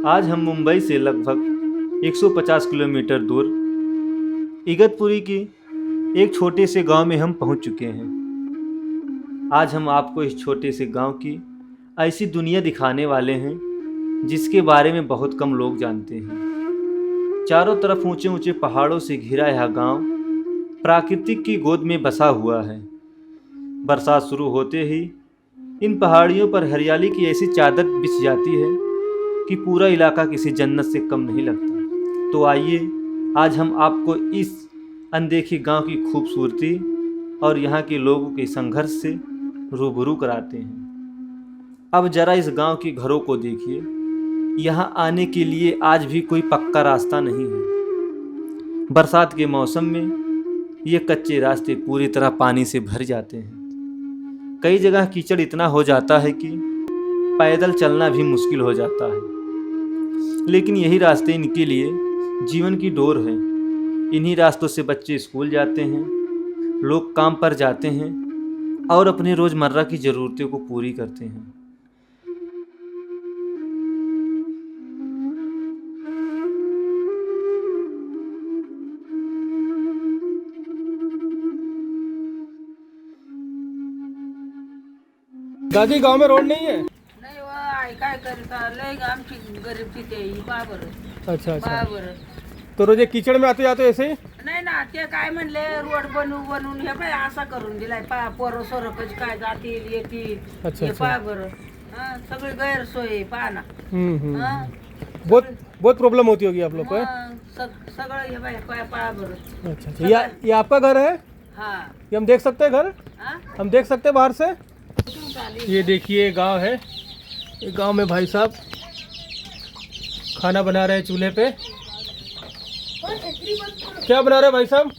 आज हम मुंबई से लगभग 150 किलोमीटर दूर इगतपुरी की एक छोटे से गांव में हम पहुंच चुके हैं। आज हम आपको इस छोटे से गांव की ऐसी दुनिया दिखाने वाले हैं जिसके बारे में बहुत कम लोग जानते हैं। चारों तरफ ऊंचे ऊंचे पहाड़ों से घिरा यह गांव प्राकृतिक की गोद में बसा हुआ है। बरसात शुरू होते ही इन पहाड़ियों पर हरियाली की ऐसी चादर बिछ जाती है कि पूरा इलाका किसी जन्नत से कम नहीं लगता। तो आइए आज हम आपको इस अनदेखी गांव की खूबसूरती और यहाँ के लोगों के संघर्ष से रूबरू कराते हैं। अब जरा इस गांव के घरों को देखिए। यहाँ आने के लिए आज भी कोई पक्का रास्ता नहीं है। बरसात के मौसम में ये कच्चे रास्ते पूरी तरह पानी से भर जाते हैं। कई जगह कीचड़ इतना हो जाता है कि पैदल चलना भी मुश्किल हो जाता है। लेकिन यही रास्ते इनके लिए जीवन की डोर है। इन्हीं रास्तों से बच्चे स्कूल जाते हैं, लोग काम पर जाते हैं और अपने रोज़मर्रा की ज़रूरतों को पूरी करते हैं। दादी गांव में रोड नहीं है। नाही व आई काय करता लय आमची गरीबची ते ही पहा बरं अच्छा पहा अच्छा, बरं. तो रोज ये कीचड़ में आते जाते ऐसे ही। नाही ना ते काय म्हणले रोड बनवून हे पाय असा करून दिलाय पहा पोरं सोरं कशी काय जातील येतील अच्छा, हे अच्छा. पहा बरं. हा सगळी गैरसोय आहे, पहा ना. हा बहुत बहुत प्रॉब्लम होती होगी आप लोग को, है? मग सगळं हे बाय पहा बरं. अच्छा अच्छा, ये आपका घर है? हा ये हम देख सकते हैं घर? हा हम देख सकते हैं बाहर से? कुठून चालेल? ये देखिए गांव है। ये गांव में भाई साहब खाना बना रहे हैं चूल्हे पे। क्या बना रहे हैं भाई साहब?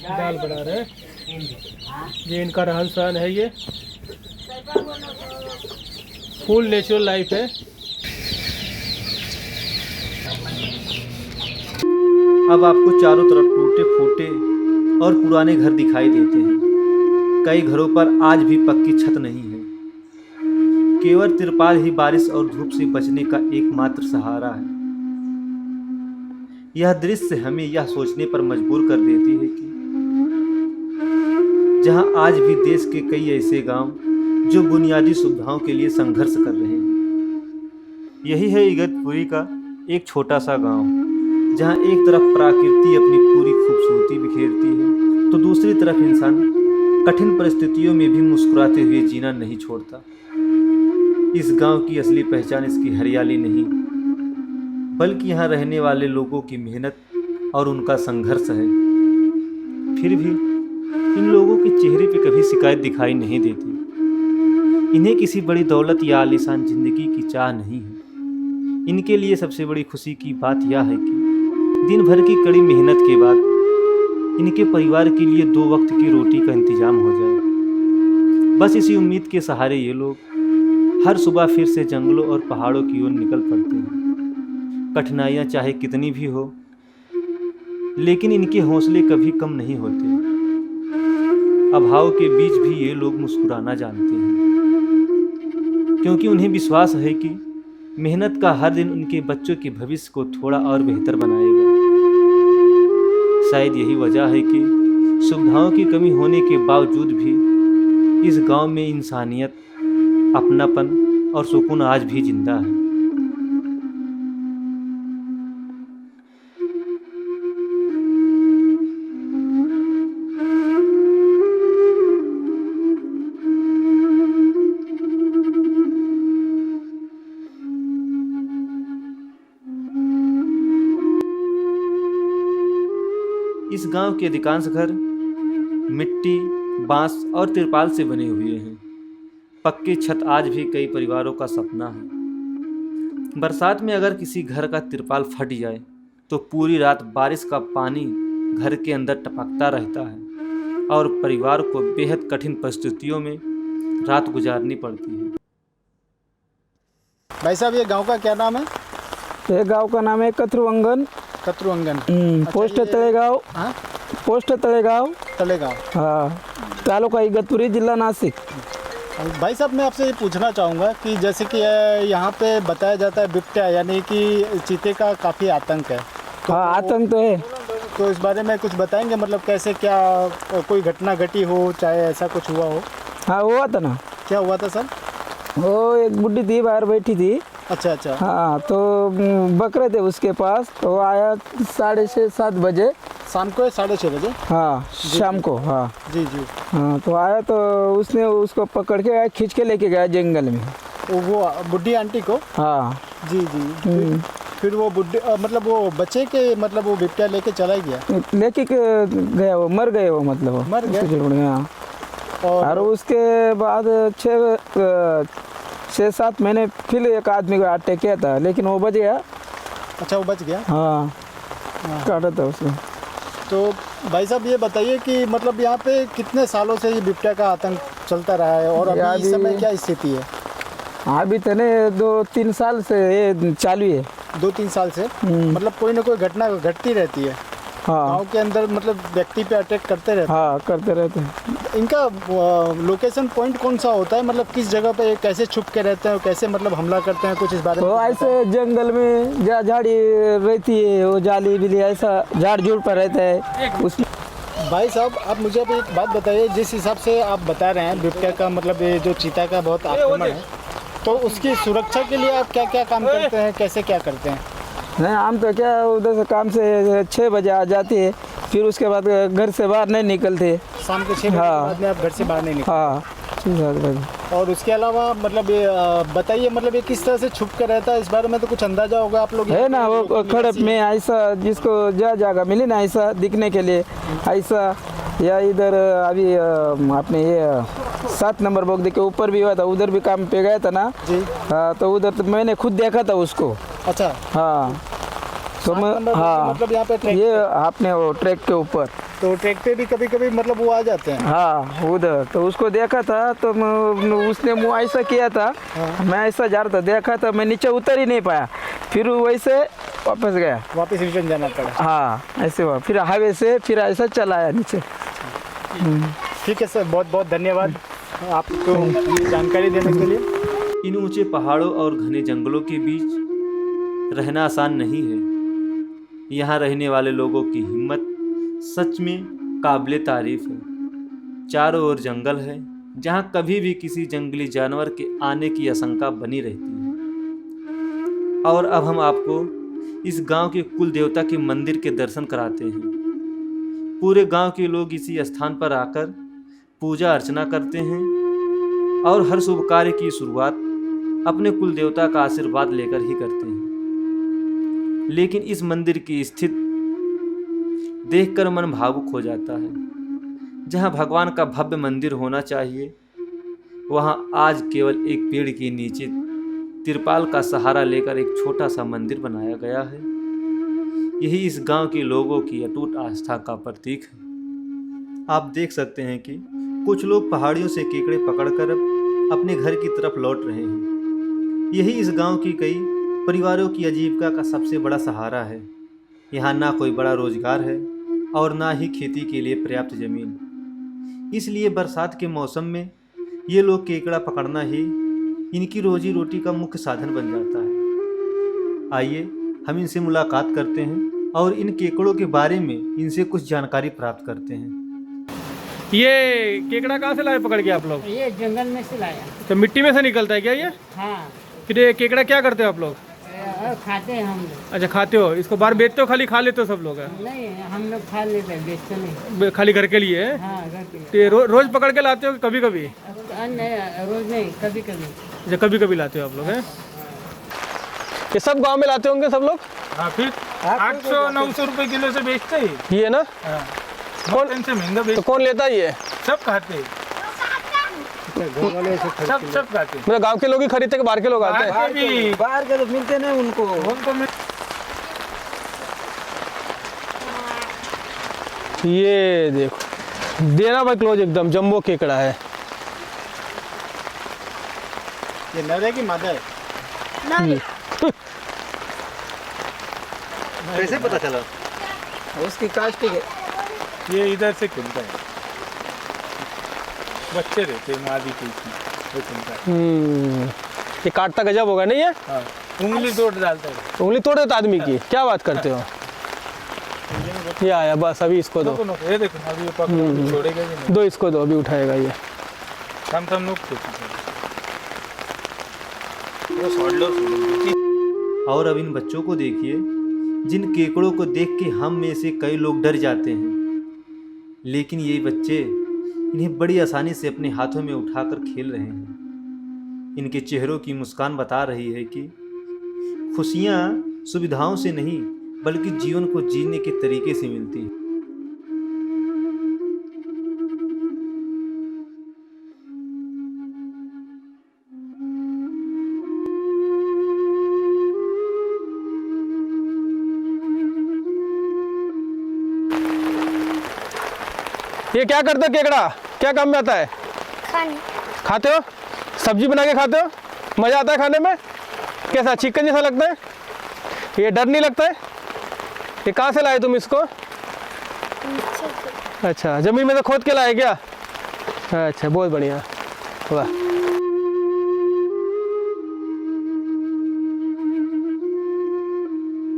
दाल बना रहे हैं। ये इनका रहन सहन है। ये फुल नेचुरल लाइफ है। अब आपको चारों तरफ टूटे फूटे और पुराने घर दिखाई देते हैं। कई घरों पर आज भी पक्की छत नहीं है। केवल तिरपाल ही बारिश और धूप से बचने का एकमात्र सहारा है। यह दृश्य हमें यह सोचने पर मजबूर कर देती है कि जहां आज भी देश के कई ऐसे गांव जो बुनियादी सुविधाओं के लिए संघर्ष कर रहे हैं। यही है इगतपुरी का एक छोटा सा गांव, जहां एक तरफ प्रकृति अपनी पूरी खूबसूरती बिखेरती है तो दूसरी तरफ इंसान कठिन परिस्थितियों में भी मुस्कुराते हुए जीना नहीं छोड़ता। इस गांव की असली पहचान इसकी हरियाली नहीं, बल्कि यहाँ रहने वाले लोगों की मेहनत और उनका संघर्ष है। फिर भी इन लोगों के चेहरे पे कभी शिकायत दिखाई नहीं देती। इन्हें किसी बड़ी दौलत या आलीशान जिंदगी की चाह नहीं है। इनके लिए सबसे बड़ी खुशी की बात यह है कि दिन भर की कड़ी मेहनत के बाद इनके परिवार के लिए 2 वक्त की रोटी का इंतजाम हो जाए। बस इसी उम्मीद के सहारे ये लोग हर सुबह फिर से जंगलों और पहाड़ों की ओर निकल पड़ते हैं। कठिनाइयाँ चाहे कितनी भी हो, लेकिन इनके हौसले कभी कम नहीं होते। अभाव के बीच भी ये लोग मुस्कुराना जानते हैं, क्योंकि उन्हें विश्वास है कि मेहनत का हर दिन उनके बच्चों के भविष्य को थोड़ा और बेहतर बनाएगा। शायद यही वजह है कि सुविधाओं की कमी होने के बावजूद भी इस गांव में इंसानियत, अपनापन और सुकून आज भी जिंदा है। इस गांव के अधिकांश घर मिट्टी, बांस और तिरपाल से बने हुए हैं। पक्की छत आज भी कई परिवारों का सपना है। बरसात में अगर किसी घर का तिरपाल फट जाए तो पूरी रात बारिश का पानी घर के अंदर टपकता रहता है और परिवार को बेहद कठिन परिस्थितियों में रात गुजारनी पड़ती है। भाई साहब, ये गांव का क्या नाम है? ये गांव का नाम है कतरुअंगन। कतरुअंगन। पोस्ट ये- तळेगाव। हाँ, पोस्ट तळेगाव। तलेगांव। हाँ, तालुका इगतपुरी, जिल्हा नाशिक। भाई साहब मैं आपसे ये पूछना चाहूँगा कि जैसे कि यहाँ पे बताया जाता है बिबट्या यानी कि चीते का काफ़ी आतंक है, हाँ आतंक तो है। तो इस बारे में कुछ बताएंगे, मतलब कैसे क्या कोई घटना घटी हो, चाहे ऐसा कुछ हुआ हो? हाँ हुआ था ना। क्या हुआ था सर? वो एक बुढ़ी थी बाहर बैठी थी। अच्छा अच्छा। हाँ तो बकरे थे उसके पास, तो वो आया 6:30-7 बजे शाम को 6:30 बजे? हाँ शाम को। हाँ जी जी। हाँ तो आया तो उसने उसको पकड़ के गया, खींच के लेके गया जंगल में। वो बुढ़ी आंटी को? हाँ। जी जी। फिर वो बुढ़ी मतलब वो बच्चे के मतलब वो बिबट्या लेके चला गया? लेके गया, वो मर गए, वो मतलब वो मर गए? उससे जुड़ गया। और उसके बाद 6-7 महीने फिर एक आदमी को अटैक किया था, लेकिन वो बच गया। अच्छा वो बच गया? हाँ काटा था उसको। तो भाई साहब ये बताइए कि मतलब यहाँ पे कितने सालों से ये बिबट्या का आतंक चलता रहा है और अभी इस समय क्या स्थिति है? अभी तो नहीं, 2-3 साल से ये चालू है। 2-3 साल से मतलब कोई ना कोई घटना घटती रहती है हाँ गाँव के अंदर, मतलब व्यक्ति पे अटैक करते रहते हैं। हाँ करते रहते हैं। इनका लोकेशन पॉइंट कौन सा होता है, मतलब किस जगह पे कैसे छुप के रहते हैं, कैसे मतलब हमला करते हैं, कुछ इस बारे में? तो ऐसे जंगल में जहाँ झाड़ी रहती है, वो जाली बिली ऐसा झाड़ झूड़ पर रहता है उसमें। भाई साहब आप मुझे अभी एक बात बताइए, जिस हिसाब से आप बता रहे हैं बिबट्या का मतलब ये जो चीता का बहुत आक्रमण है, तो उसकी सुरक्षा के लिए आप क्या क्या काम करते हैं, कैसे क्या करते हैं? नहीं हम तो क्या उधर से काम से 6 बजे आ जाते हैं, फिर उसके बाद घर से बाहर नहीं निकलते। शाम के 6 बजे हाँ। बाद में आप घर से बाहर नहीं निकलते? हाँ 6-7 बजे। और उसके अलावा मतलब ये बताइए मतलब ये किस तरह से छुप कर रहता है, इस बारे में तो कुछ अंदाजा होगा आप लोग? है ना वो खड़प में ऐसा, जिसको जहाँ जगह मिली ना ऐसा दिखने के लिए ऐसा, या इधर अभी आपने ये 7 नंबर बोगदे के ऊपर भी हुआ था, उधर भी काम पे गया था ना जी। हाँ तो उधर तो मैंने खुद देखा था उसको। अच्छा हाँ तो मैं हाँ मतलब यहाँ पे ट्रैक, ये आपने वो ट्रैक के ऊपर, तो ट्रैक पे भी कभी कभी मतलब वो आ जाते हैं? हाँ उधर तो उसको देखा था, तो उसने मुँह ऐसा किया था। मैं ऐसा जा रहा था, देखा था, मैं नीचे उतर ही नहीं पाया, फिर वैसे वापस गया, वापस रिटर्न जाना पड़ा? हाँ ऐसे हुआ, फिर हाईवे से फिर ऐसा चला आया नीचे। ठीक है सर, बहुत बहुत धन्यवाद आपको ये जानकारी देने के लिए। इन ऊंचे पहाड़ों और घने जंगलों के बीच रहना आसान नहीं है। यहाँ रहने वाले लोगों की हिम्मत सच में काबिले तारीफ है। चारों ओर जंगल है, जहाँ कभी भी किसी जंगली जानवर के आने की आशंका बनी रहती है। और अब हम आपको इस गांव के कुल देवता के मंदिर के दर्शन कराते हैं। पूरे गांव के लोग इसी स्थान पर आकर पूजा अर्चना करते हैं और हर शुभ कार्य की शुरुआत अपने कुल देवता का आशीर्वाद लेकर ही करते हैं। लेकिन इस मंदिर की स्थिति देखकर मन भावुक हो जाता है। जहां भगवान का भव्य मंदिर होना चाहिए, वहां आज केवल एक पेड़ के नीचे तिरपाल का सहारा लेकर एक छोटा सा मंदिर बनाया गया है। यही इस गांव के लोगों की अटूट आस्था का प्रतीक है। आप देख सकते हैं कि कुछ लोग पहाड़ियों से केकड़े पकड़कर अपने घर की तरफ लौट रहे हैं। यही इस गांव की कई परिवारों की आजीविका का सबसे बड़ा सहारा है। यहाँ ना कोई बड़ा रोजगार है और ना ही खेती के लिए पर्याप्त जमीन। इसलिए बरसात के मौसम में ये लोग केकड़ा पकड़ना ही इनकी रोजी रोटी का मुख्य साधन बन जाता है। आइए हम इनसे मुलाकात करते हैं और इन केकड़ों के बारे में इनसे कुछ जानकारी प्राप्त करते हैं। ये केकड़ा कहाँ से लाए पकड़ के आप लोग? ये जंगल में से लाया। तो मिट्टी में से निकलता है क्या ये? हाँ फिर ये केकड़ा क्या करते हो आप लोग? खाते हैं हम लोग। अच्छा खाते हो, इसको बाहर बेचते हो, खाली खा लेते हो सब लोग? नहीं हम लोग खा लेते हैं, बेचते नहीं। खाली घर के लिए? हाँ घर के लिए। तो ये रोज पकड़ के लाते हो कि कभी कभी? नहीं रोज नहीं, कभी कभी। अच्छा कभी कभी लाते हो आप लोग हैं? ये सब गांव में लाते होंगे सब लोग? हाँ फिर 800-900 रुपए किलो से बेचते ही। ये ना कौन इनसे महंगा बेच, तो कौन लेता है ये? सब खाते हैं, सब खाते हैं। मतलब गांव के लोग ही खरीदते कि बाहर के लोग आते हैं? बाहर के भी बाहर के तो मिलते नहीं उनको। ये देखो, देना भाई क्लोज एकदम जम्बो केकड़ा है। ये नर है कि मादा है? कैसे पता चला? उसकी कास्टिंग है। ये इधर से खुलता है, बच्चे रहते हैं मादी के इसमें। ये काटता गजब होगा नहीं है? हाँ, उंगली तोड़ डालता है। उंगली तोड़ देता आदमी की, क्या बात करते हो? ये आया बस, अभी इसको दो। ये देखो अभी ये पकड़ छोड़ेगा भी नहीं। दो इसको दो, अभी उठाएगा ये। थम नुक और अब इन बच्चों को देखिए जिन केकड़ों को देख के हम में से कई लोग डर जाते हैं, लेकिन ये बच्चे इन्हें बड़ी आसानी से अपने हाथों में उठाकर खेल रहे हैं। इनके चेहरों की मुस्कान बता रही है कि खुशियाँ सुविधाओं से नहीं बल्कि जीवन को जीने के तरीके से मिलती हैं। ये क्या करते हो केकड़ा, क्या काम में आता है? खाने। खाते हो? सब्जी बना के खाते हो? मज़ा आता है खाने में? कैसा चिकन जैसा लगता है? ये डर नहीं लगता है? ये कहाँ से लाए तुम इसको? अच्छा, ज़मीन में से खोद के लाए क्या? अच्छा, बहुत बढ़िया, वाह।